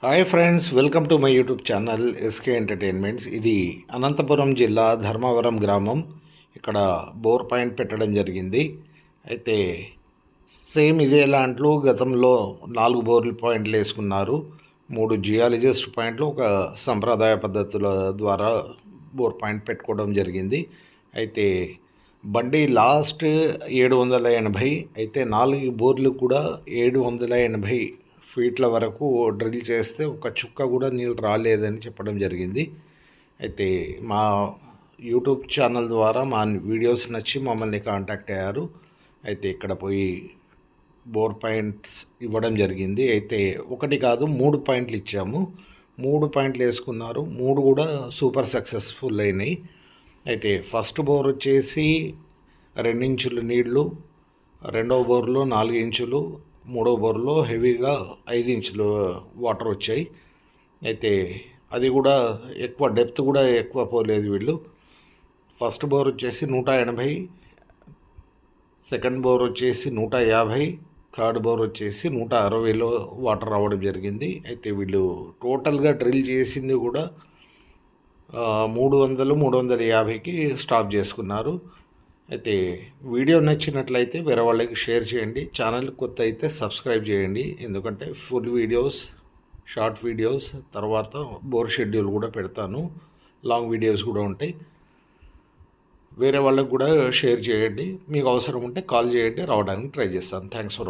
Hi friends, welcome to my YouTube channel SK entertainments. ఇది అనంతపురం జిల్లా ధర్మవరం గ్రామం. ఇక్కడ బోర్ పాయింట్ పెట్టడం జరిగింది. అయితే సేమ్ ఇదే లాంట్లో గతంలో 4 బోర్లు పాయింట్లు వేసుకున్నారు. 3 జియాలజిస్ట్ పాయింట్లు ఒక సంప్రదాయ పద్ధతుల ద్వారా బోర్ పాయింట్ పెట్టుకోవడం జరిగింది. అయితే బండి లాస్ట్ 780, అయితే 4 బోర్లు కూడా 780 ఫీట్ల వరకు డ్రిల్ చేస్తే ఒక చుక్క కూడా నీళ్ళు రాలేదని చెప్పడం జరిగింది. అయితే మా యూట్యూబ్ ఛానల్ ద్వారా మా వీడియోస్ నచ్చి మమ్మల్ని కాంటాక్ట్ అయ్యారు. అయితే ఇక్కడ పోయి బోర్ పాయింట్స్ ఇవ్వడం జరిగింది. అయితే ఒకటి కాదు 3 పాయింట్లు ఇచ్చాము. 3 పాయింట్లు వేసుకున్నారు. 3 కూడా సూపర్ సక్సెస్ఫుల్ అయినాయి. అయితే ఫస్ట్ బోర్ వచ్చేసి 2 ఇంచులు నీళ్లు, రెండవ బోర్లో 4 ఇంచులు, మూడో బోర్లో హెవీగా 5 ఇంచులు వాటర్ వచ్చాయి. అయితే అది కూడా ఎక్కువ డెప్త్ కూడా ఎక్కువ పోలేదు వీళ్ళు. ఫస్ట్ బోర్ వచ్చేసి 180, సెకండ్ బోర్ వచ్చేసి 150, థర్డ్ బోర్ వచ్చేసి 160లో వాటర్ రావడం జరిగింది. అయితే వీళ్ళు టోటల్గా డ్రిల్ చేసింది కూడా 300, 350కి స్టాప్ చేసుకున్నారు. అయితే వీడియో నచ్చినట్లయితే వేరే వాళ్ళకి షేర్ చేయండి. ఛానల్ కొత్త అయితే సబ్స్క్రైబ్ చేయండి. ఎందుకంటే ఫుల్ వీడియోస్, షార్ట్ వీడియోస్, తర్వాత బోర్ షెడ్యూల్ కూడా పెడతాను. లాంగ్ వీడియోస్ కూడా ఉంటాయి. వేరే వాళ్ళకి కూడా షేర్ చేయండి. మీకు అవసరం ఉంటే కాల్ చేయండి, రావడానికి ట్రై చేస్తాను. Thanks for watching.